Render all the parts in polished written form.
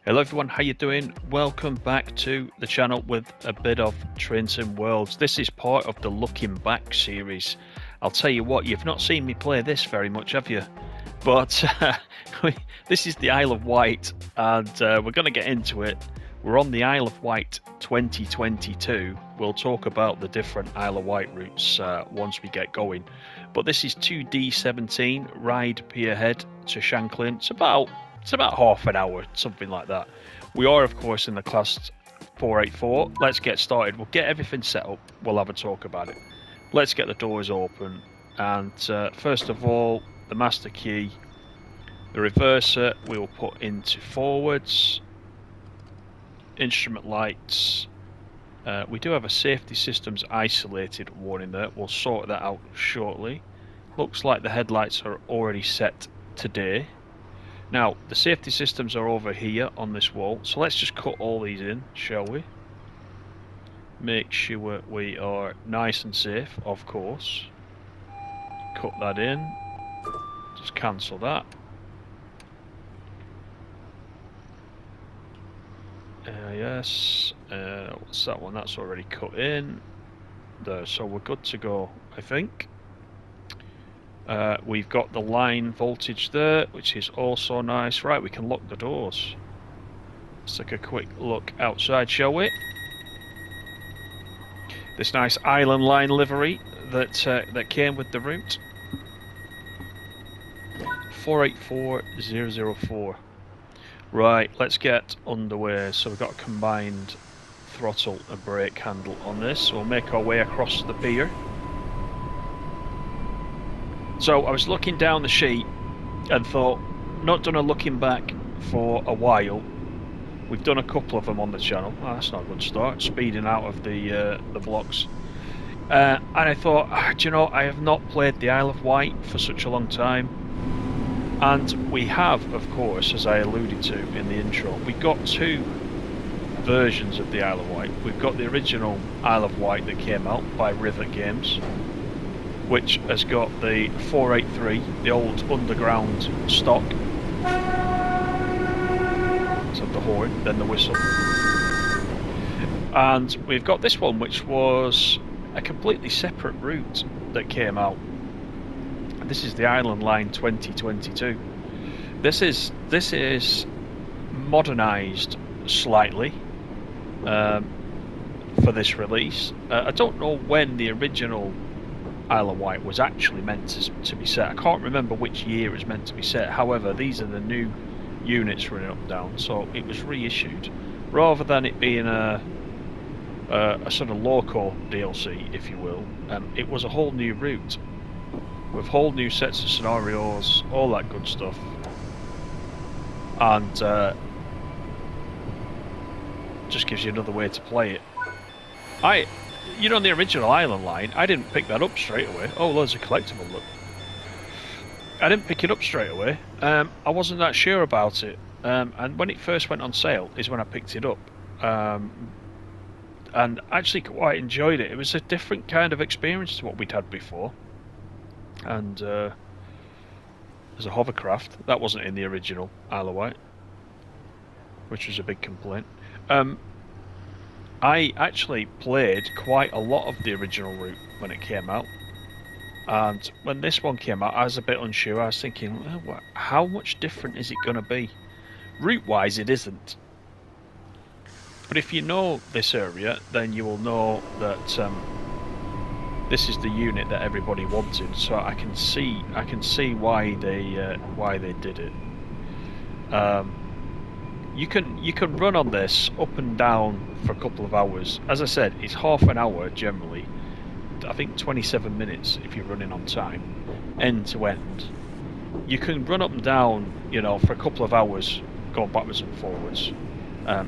Hello everyone, how you doing? Welcome back to the channel with a bit of Train Sim Worlds. This is part of the Looking Back series. I'll tell you what, you've not seen me play this very much, have you? But this is the Isle of Wight, and we're going to get into it. We're on the Isle of Wight 2022. We'll talk about the different Isle of Wight routes once we get going. But this is 2D17, Ryde Pierhead to Shanklin. It's about half an hour, something like that. We are, of course, in the class 484. Let's get started. We'll get everything set up. We'll have a talk about it. Let's get the doors open. And first of all, the master key, the reverser, we'll put into forwards. Instrument lights. We do have a safety systems isolated warning there. We'll sort that out shortly. Looks like the headlights are already set today. Now, the safety systems are over here on this wall, so let's just cut all these in, shall we? Make sure we are nice and safe, of course. Cut that in. Just cancel that. Yes, what's that one? That's already cut in. There, so we're good to go, I think. We've got the line voltage there, which is also nice. Right, we can lock the doors. Let's take a quick look outside, shall we? This nice island line livery that came with the route. 484004. Right, let's get underway. So we've got a combined throttle and brake handle on this. So we'll make our way across the pier. So I was looking down the sheet and thought, not done a looking back for a while. We've done a couple of them on the channel. Oh, that's not a good start. Speeding out of the blocks. And I thought, do you know, I have not played the Isle of Wight for such a long time. And we have, of course, as I alluded to in the intro, we got two versions of the Isle of Wight. We've got the original Isle of Wight that came out by River Games, which has got the 483, the old underground stock. So the horn, then the whistle. And we've got this one, which was a completely separate route that came out. This is the Island Line 2022. This is modernised slightly for this release. I don't know when the original Isle of Wight was actually meant to be set. I can't remember which year it was meant to be set. However, these are the new units running up and down, so it was reissued rather than it being a sort of loco DLC, if you will. It was a whole new route with whole new sets of scenarios, all that good stuff, and just gives you another way to play it. You know, on the original Island Line, I didn't pick that up straight away. Oh, there's a collectible, look. I didn't pick it up straight away. I wasn't that sure about it. And when it first went on sale is when I picked it up. And actually quite enjoyed it. It was a different kind of experience to what we'd had before. And there's a hovercraft. That wasn't in the original Isle of Wight, which was a big complaint. I actually played quite a lot of the original route when it came out, and when this one came out I was a bit unsure. I was thinking, well, how much different is it going to be? Route wise it isn't, but if you know this area then you will know that this is the unit that everybody wanted, so I can see why they did it. You can run on this up and down for a couple of hours. As I said, it's half an hour generally. I think 27 minutes if you're running on time, end to end. You can run up and down, you know, for a couple of hours, going backwards and forwards,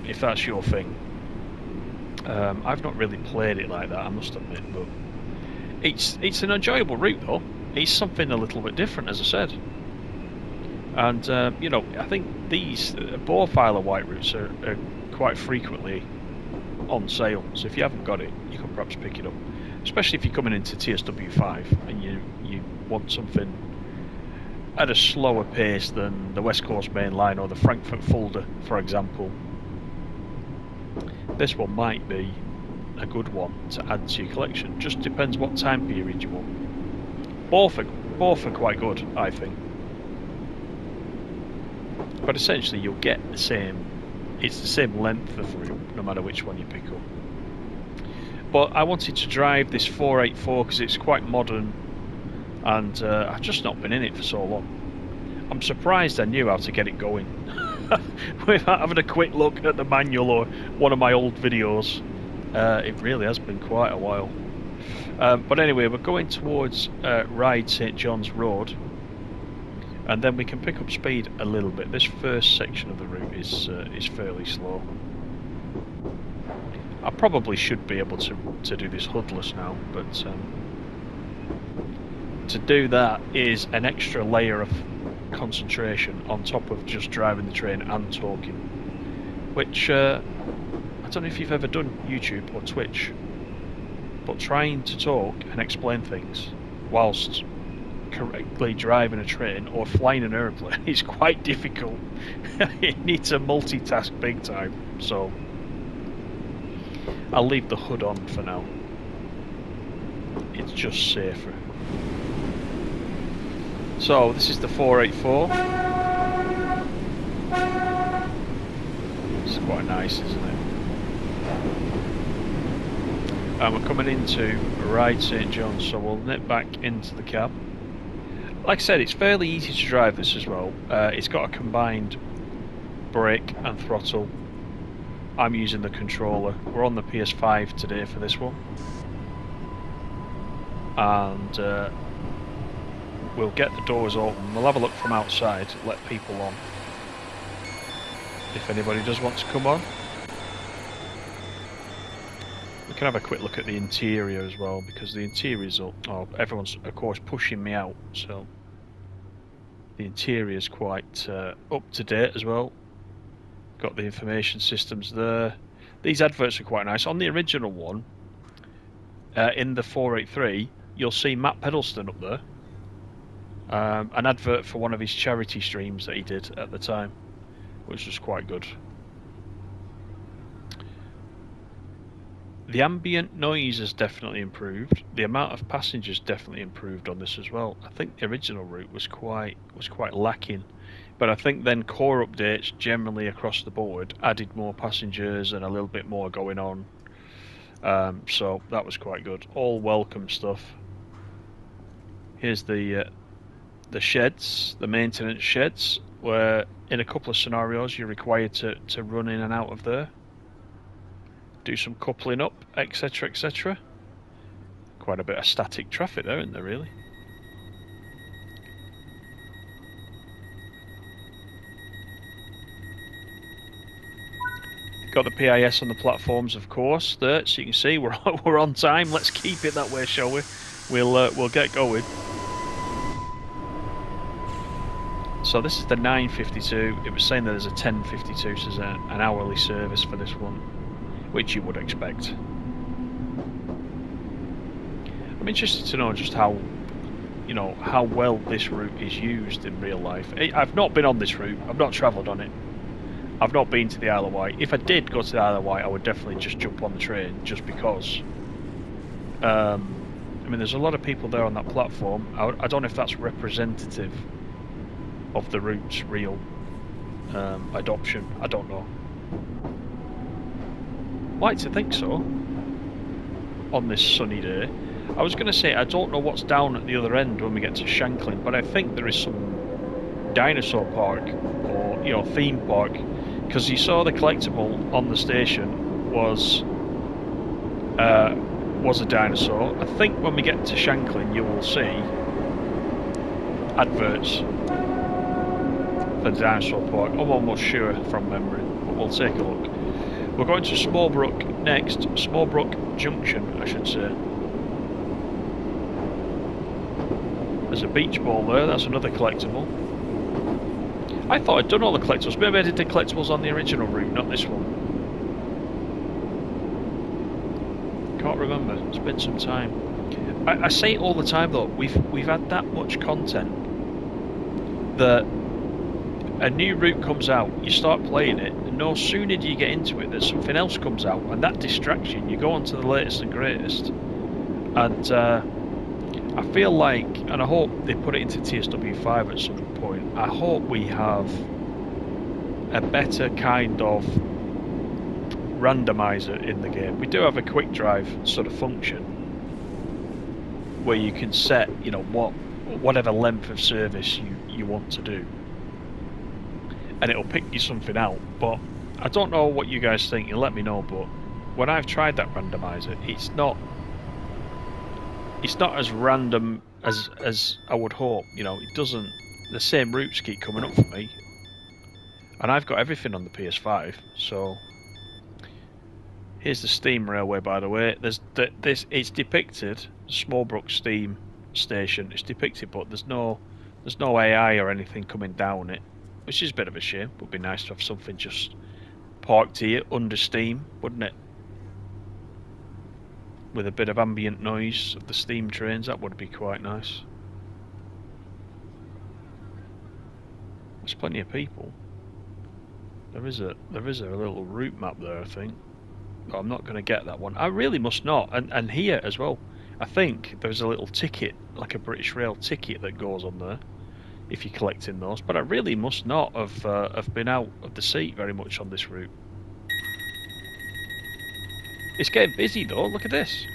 if that's your thing. I've not really played it like that, I must admit, but it's an enjoyable route though. It's something a little bit different, as I said. And you know, I think these both Isle of Wight routes are quite frequently on sale. So if you haven't got it, you can perhaps pick it up. Especially if you're coming into TSW5 and you want something at a slower pace than the West Coast Main Line or the Frankfurt Fulda, for example. This one might be a good one to add to your collection. Just depends what time period you want. Both are quite good, I think. But essentially you'll get the same, it's the same length of route no matter which one you pick up. But I wanted to drive this 484 because it's quite modern, and I've just not been in it for so long. I'm surprised I knew how to get it going without having a quick look at the manual or one of my old videos. It really has been quite a while. But anyway, we're going towards Ryde St John's Road, and then we can pick up speed a little bit. This first section of the route is fairly slow. I probably should be able to do this hoodless now, but to do that is an extra layer of concentration on top of just driving the train and talking, which I don't know if you've ever done YouTube or Twitch, but trying to talk and explain things whilst correctly driving a train or flying an aeroplane is quite difficult. It needs to multitask big time, so I'll leave the hood on for now. It's just safer. So this is the 484. It's quite nice, isn't it? And we're coming into Ryde St John's, so we'll nip back into the cab. Like I said, it's fairly easy to drive this as well. It's got a combined brake and throttle. I'm using the controller. We're on the PS5 today for this one. And we'll get the doors open. We'll have a look from outside, let people on. If anybody does want to come on. We can have a quick look at the interior as well, because the interior's up. Oh, everyone's of course pushing me out, so the interior's quite up to date as well. Got the information systems there. These adverts are quite nice. On the original one, in the 483, you'll see Matt Pedalston up there. An advert for one of his charity streams that he did at the time, which was quite good. The ambient noise has definitely improved. The amount of passengers definitely improved on this as well. I think the original route was quite lacking, but I think then core updates generally across the board added more passengers and a little bit more going on. So that was quite good. All welcome stuff. Here's the sheds, the maintenance sheds, where in a couple of scenarios you're required to run in and out of there. Do some coupling up, etc, etc. Quite a bit of static traffic there, isn't there, really? Got the PIS on the platforms, of course, there, so you can see we're on time. Let's keep it that way, shall we? We'll get going. So this is the 9:52. It was saying that there's a 10:52, so there's an hourly service for this one, which you would expect. I'm interested to know just how well this route is used in real life. I've not been on this route. I've not travelled on it. I've not been to the Isle of Wight. If I did go to the Isle of Wight, I would definitely just jump on the train, just because. I mean, there's a lot of people there on that platform. I don't know if that's representative of the route's real adoption. I don't know. Like to think so on this sunny day. I was going to say I don't know what's down at the other end when we get to Shanklin, but I think there is some dinosaur park or theme park, because you saw the collectible on the station was a dinosaur. I think when we get to Shanklin you will see adverts for the dinosaur park. I'm almost sure from memory, but we'll take a look. We're going to Smallbrook next. Smallbrook Junction, I should say. There's a beach ball there, that's another collectible. I thought I'd done all the collectibles. Maybe I did the collectibles on the original route, not this one. Can't remember, it's been some time. I say it all the time though, we've had that much content that a new route comes out, you start playing it, and no sooner do you get into it that something else comes out, and that distracts you, and you go on to the latest and greatest. And I feel like, and I hope they put it into TSW5 at some point, I hope we have a better kind of randomizer in the game. We do have a quick drive sort of function where you can set, you know, whatever length of service you want to do, and it'll pick you something out. But I don't know what you guys think, you let me know. But when I've tried that randomizer, it's not as random as I would hope. You know, it doesn't, the same routes keep coming up for me, and I've got everything on the PS5. So here's the steam railway, by the way. It's depicted, Smallbrook steam station. It's depicted, but there's no AI or anything coming down it, which is a bit of a shame. Would be nice to have something just parked here under steam, wouldn't it? With a bit of ambient noise of the steam trains, that would be quite nice. There's plenty of people. There is a little route map there, I think. But I'm not going to get that one. I really must not. And here as well, I think there's a little ticket, like a British Rail ticket that goes on there, if you're collecting those. But I really must not have been out of the seat very much on this route. It's getting busy though, look at this.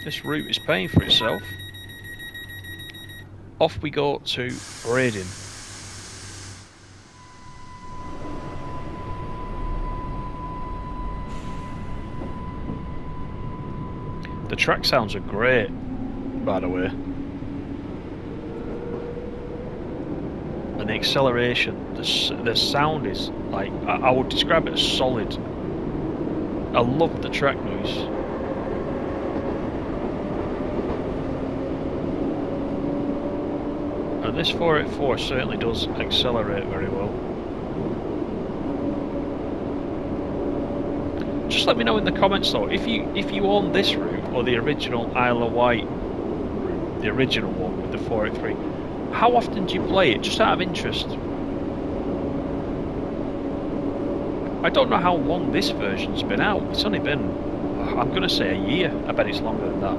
This route is paying for itself. Off we go to Brading. The track sounds are great, by the way. And the acceleration, the sound is like, I would describe it as solid. I love the track noise. And this 484 certainly does accelerate very well. Just let me know in the comments though, if you own this route or the original Isle of Wight route, the original one with the 483, how often do you play it, just out of interest? I don't know how long this version's been out. It's only been, I'm going to say a year. I bet it's longer than that.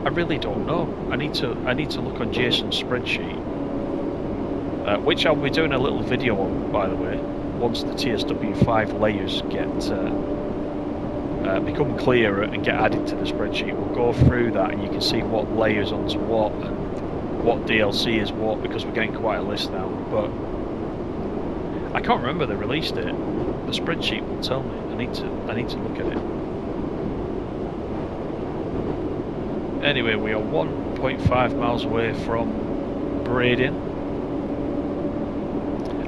I really don't know. I need to look on Jason's spreadsheet, which I'll be doing a little video on, by the way, once the TSW5 layers get become clearer and get added to the spreadsheet. We'll go through that and you can see what layers onto what and what DLC is what, because we're getting quite a list now. But I can't remember the release date. The spreadsheet will tell me. I need to look at it. Anyway, we are 1.5 miles away from Brading.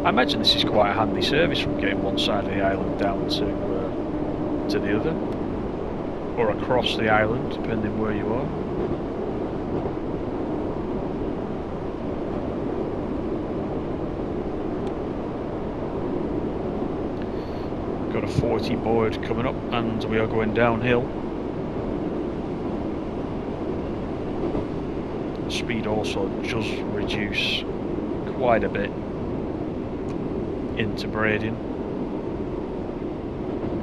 I imagine this is quite a handy service from getting one side of the island down to the other, or across the island, depending where you are. Got a 40 board coming up, and we are going downhill. The speed also does reduce quite a bit into Brading.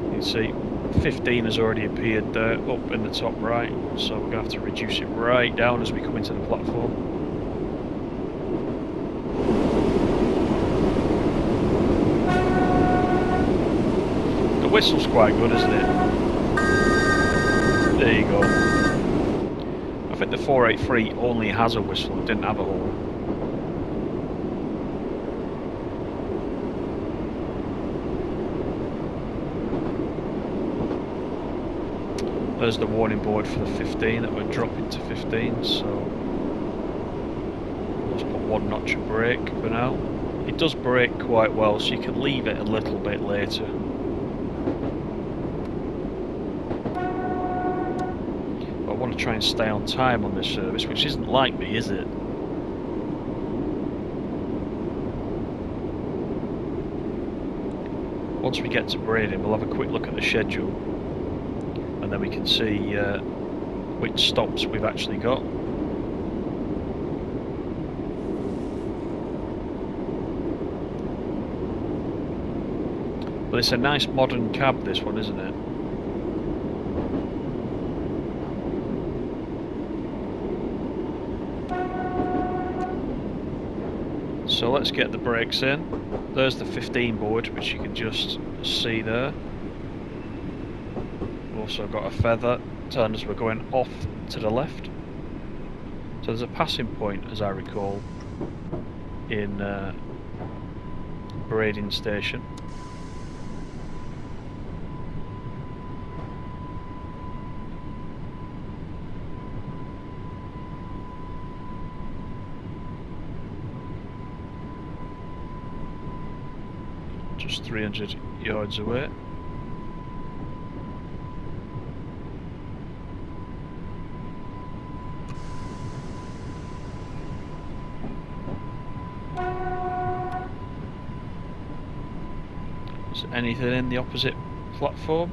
You can see 15 has already appeared there up in the top right, so we're going to have to reduce it right down as we come into the platform. The whistle's quite good, isn't it? There you go. I think the 483 only has a whistle, it didn't have a horn. There's the warning board for the 15 that we're dropping to 15, so let's put one notch of brake for now. It does brake quite well, so you can leave it a little bit later. But I want to try and stay on time on this service, which isn't like me, is it? Once we get to Brading, we'll have a quick look at the schedule, and then we can see which stops we've actually got. But it's a nice modern cab, this one, isn't it? So let's get the brakes in. There's the 15 board, which you can just see there. We've also got a feather telling us we're going off to the left. So there's a passing point, as I recall, in Braden Station. Just 300 yards away. Is there anything in the opposite platform?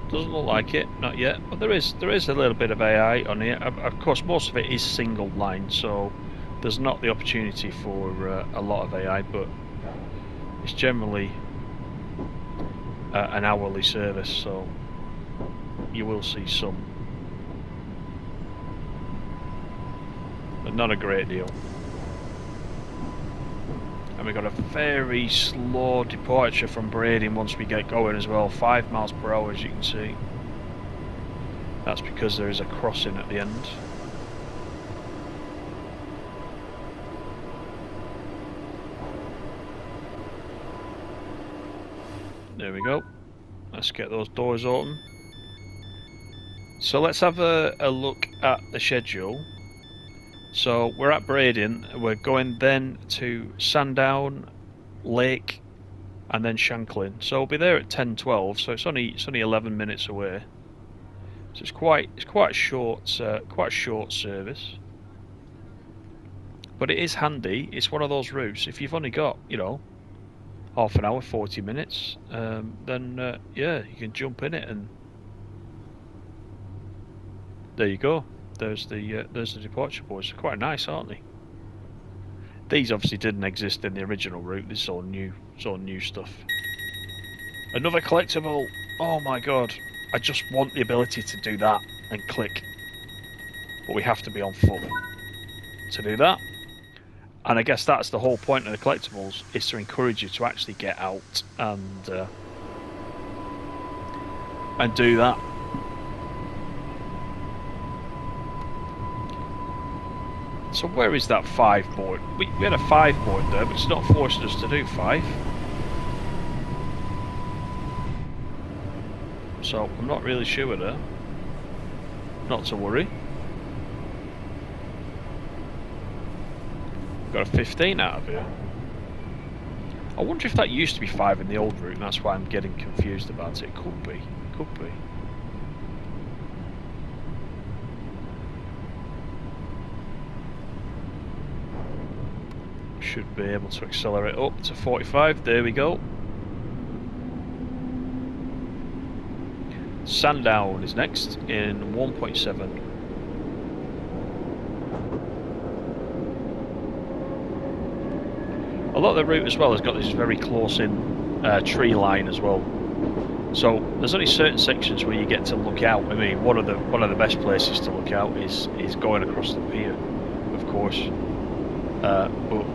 Doesn't look like it, not yet. But there is a little bit of AI on here. Of course, most of it is single line, so there's not the opportunity for a lot of AI, but it's generally an hourly service, so you will see some, but not a great deal. And we've got a very slow departure from Braden once we get going as well, 5 miles per hour, as you can see. That's because there is a crossing at the end. There we go. Let's get those doors open. So let's have a look at the schedule. So we're at Braden. We're going then to Sandown, Lake, and then Shanklin. So we'll be there at 10:12. So it's only 11 minutes away. So it's quite a short service. But it is handy. It's one of those routes. If you've only got, you know, half an hour, 40 minutes, then yeah, you can jump in it, and there you go. There's the departure boards. They're quite nice, aren't they? These obviously didn't exist in the original route. This is all new. It's all new stuff. Another collectible. Oh my god! I just want the ability to do that and click, but we have to be on foot to do that. And I guess that's the whole point of the collectibles, is to encourage you to actually get out and do that. So where is that 5 board? We had a 5 board there, but it's not forcing us to do 5. So I'm not really sure there. Not to worry. Got a 15 out of here. I wonder if that used to be 5 in the old route, and that's why I'm getting confused about it. Could be. Could be. Should be able to accelerate up to 45. There we go. Sandown is next in 1.7. A lot of the route as well has got this very close in tree line as well. So there's only certain sections where you get to look out. I mean, one of the best places to look out is going across the pier, of course. But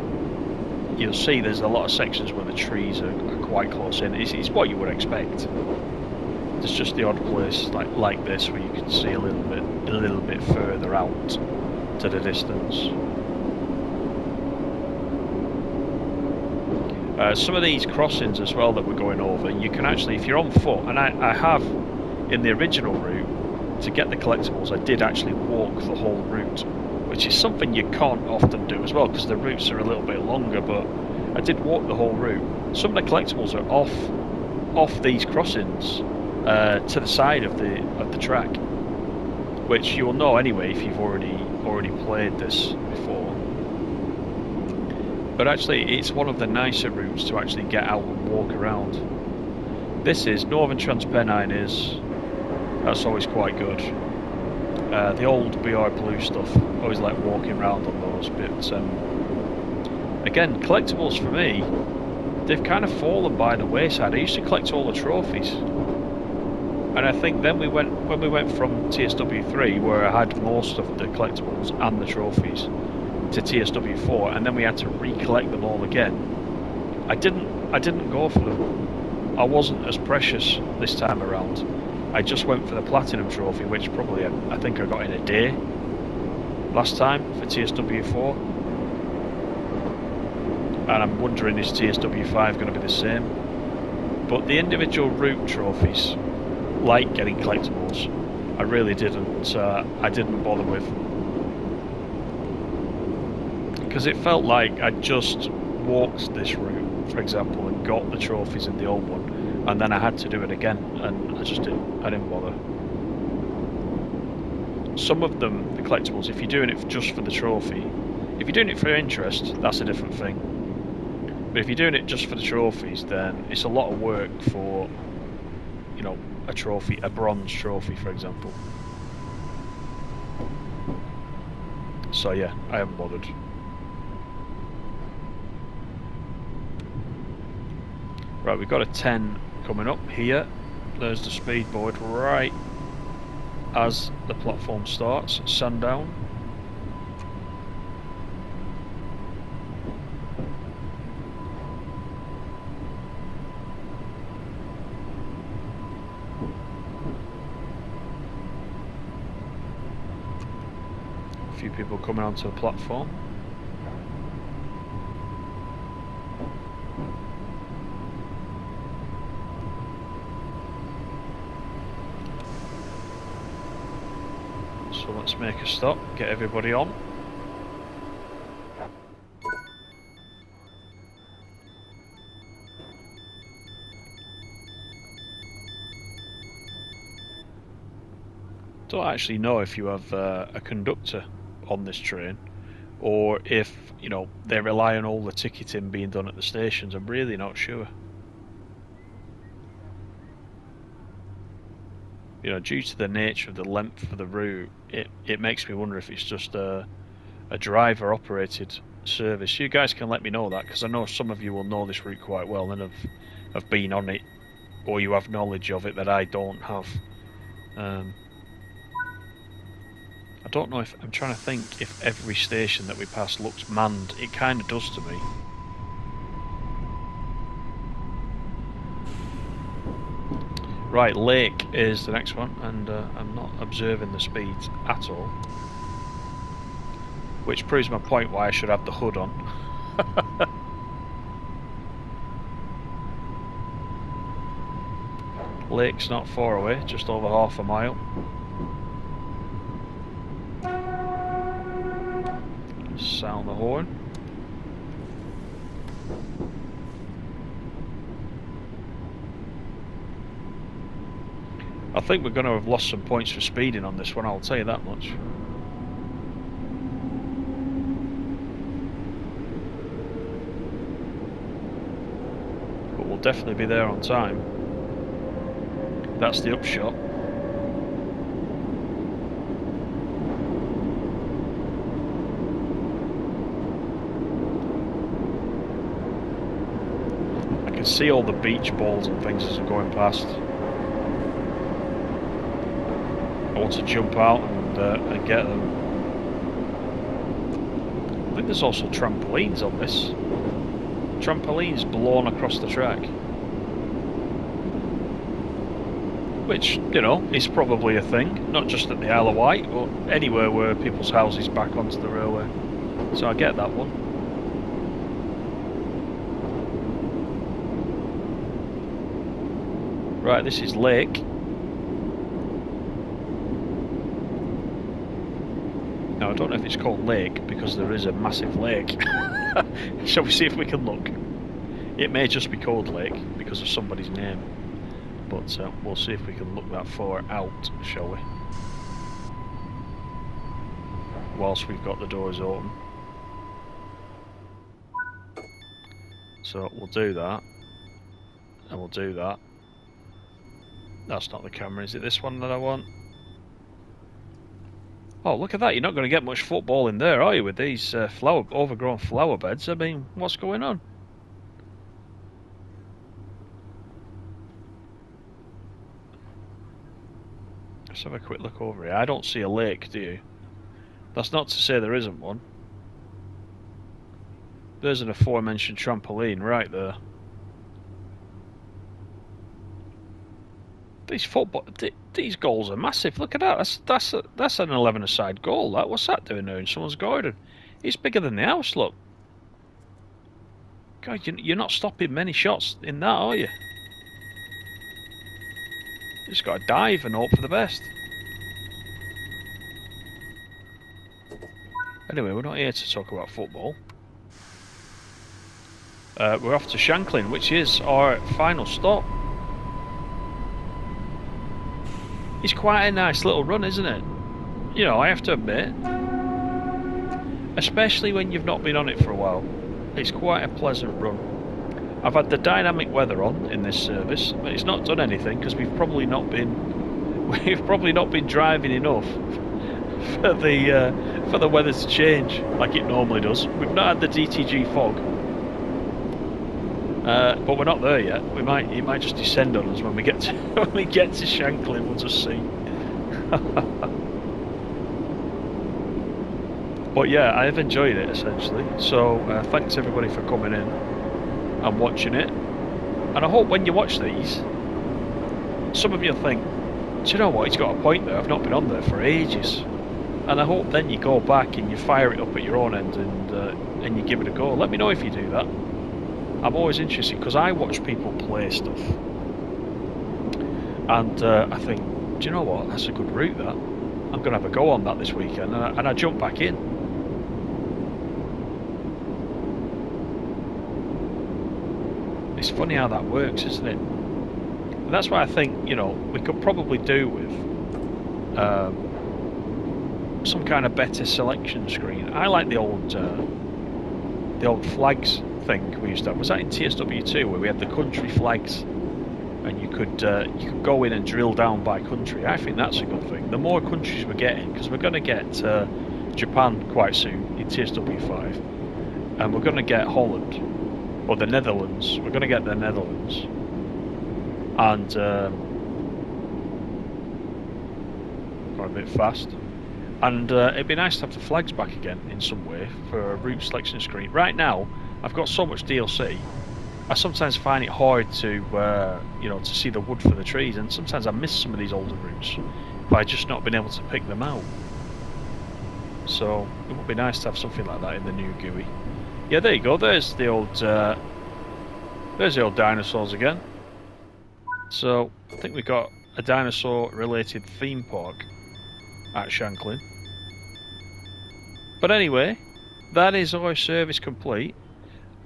you'll see there's a lot of sections where the trees are quite close in. It's what you would expect. There's just the odd place like this where you can see a little bit further out to the distance. Some of these crossings as well that we're going over, you can actually, if you're on foot, and I have in the original route, to get the collectibles, I did actually walk the whole route, which is something you can't often do as well because the routes are a little bit longer, but I did walk the whole route. Some of the collectibles are off these crossings to the side of the track, which you'll know anyway if you've already played this before. But actually, it's one of the nicer routes to actually get out and walk around. This is Northern Transpennine is. That's always quite good. The old BR Blue stuff, always like walking around on those bits. Again, collectibles for me, they've kind of fallen by the wayside. I used to collect all the trophies, and I think then when we went from TSW3, where I had most of the collectibles and the trophies, to TSW4, and then we had to recollect them all again. I didn't go for them. I wasn't as precious this time around. I just went for the platinum trophy, which probably I think I got in a day last time for TSW4. And I'm wondering, is TSW5 going to be the same? But the individual route trophies, like getting collectibles, I really didn't. I didn't bother with, because it felt like I just walked this route, for example, and got the trophies in the old one, and then I had to do it again, and I didn't bother. Some of them, the collectibles, if you're doing it just for the trophy, if you're doing it for interest, that's a different thing. But if you're doing it just for the trophies, then it's a lot of work for, you know, a trophy, a bronze trophy, for example. So yeah, I haven't bothered. Right, we've got a 10 coming up here. There's the speedboard right as the platform starts, Sandown. A few people coming onto the platform. So let's make a stop, get everybody on. Don't actually know if you have a conductor on this train, or if, you know, they rely on all the ticketing being done at the stations. I'm really not sure. You know, due to the nature of the length of the route, it makes me wonder if it's just a driver operated service. You guys can let me know that, because I know some of you will know this route quite well and have been on it, or you have knowledge of it that I don't have. I don't know if, I'm trying to think if every station that we pass looks manned. It kind of does to me. Right, Lake is the next one, and I'm not observing the speeds at all. Which proves my point why I should have the hood on. Lake's not far away, just over half a mile. Sound the horn. I think we're going to have lost some points for speeding on this one, I'll tell you that much. But we'll definitely be there on time. That's the upshot. I can see all the beach balls and things as I'm going past. I want to jump out and get them. I think there's also trampolines on this. Trampolines blown across the track. Which, you know, is probably a thing. Not just at the Isle of Wight, but anywhere where people's houses back onto the railway. So I get that one. Right, this is Lake. Now, I don't know if it's called Lake because there is a massive lake. Shall we see if we can look? It may just be called Lake because of somebody's name. But we'll see if we can look that far out, shall we? Whilst we've got the doors open. So we'll do that. And we'll do that. That's not the camera, is it this one that I want? Oh, look at that, you're not going to get much football in there, are you, with these overgrown flower beds? I mean, what's going on? Let's have a quick look over here. I don't see a lake, do you? That's not to say there isn't one. There's an aforementioned trampoline right there. These goals are massive. Look at that. That's an 11-a-side goal. What's that doing there in someone's garden? It's bigger than the house. Look. God, you're not stopping many shots in that, are you? You just got to dive and hope for the best. Anyway, we're not here to talk about football. We're off to Shanklin, which is our final stop. It's quite a nice little run, isn't it? You know, I have to admit. Especially when you've not been on it for a while. It's quite a pleasant run. I've had the dynamic weather on in this service, but it's not done anything because we've probably not been driving enough for the weather to change like it normally does. We've not had the DTG fog, but we're not there yet. It might just descend on us when we get to Shanklin. We'll just see. But yeah, I have enjoyed it essentially. So thanks everybody for coming in and watching it. And I hope when you watch these, some of you think, do you know what? He's got a point there. I've not been on there for ages. And I hope then you go back and you fire it up at your own end and you give it a go. Let me know if you do that. I'm always interested because I watch people play stuff, and I think, do you know what? That's a good route. That I'm going to have a go on that this weekend, and I jump back in. It's funny how that works, isn't it? And that's why I think, you know, we could probably do with some kind of better selection screen. I like the old flags thing we used to have. Was that in TSW2 where we had the country flags, and you could go in and drill down by country? I think that's a good thing. The more countries we're getting, because we're going to get Japan quite soon in TSW5, and we're going to get Holland or the Netherlands. We're going to get the Netherlands, and got a bit fast. And it'd be nice to have the flags back again in some way for a route selection screen. Right now, I've got so much DLC, I sometimes find it hard to, you know, to see the wood for the trees, and sometimes I miss some of these older routes by just not being able to pick them out. So it would be nice to have something like that in the new GUI. Yeah, there you go. There's the old dinosaurs again. So I think we got a dinosaur-related theme park at Shanklin. But anyway, that is our service complete.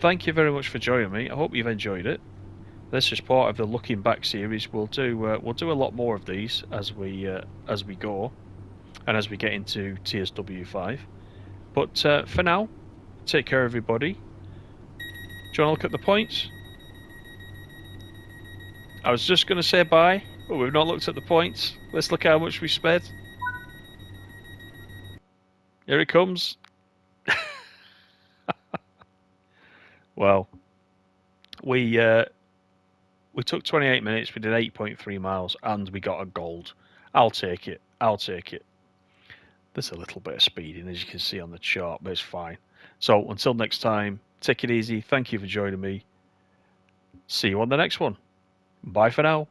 Thank you very much for joining me. I hope you've enjoyed it. This is part of the Looking Back series. We'll do a lot more of these as we go, and as we get into TSW5. But for now, take care, everybody. Do you want to look at the points? I was just going to say bye, but we've not looked at the points. Let's look how much we spent. Here it comes. Well, we took 28 minutes, we did 8.3 miles, and we got a gold. I'll take it. There's a little bit of speeding, as you can see on the chart, but it's fine. So until next time, take it easy. Thank you for joining me. See you on the next one. Bye for now.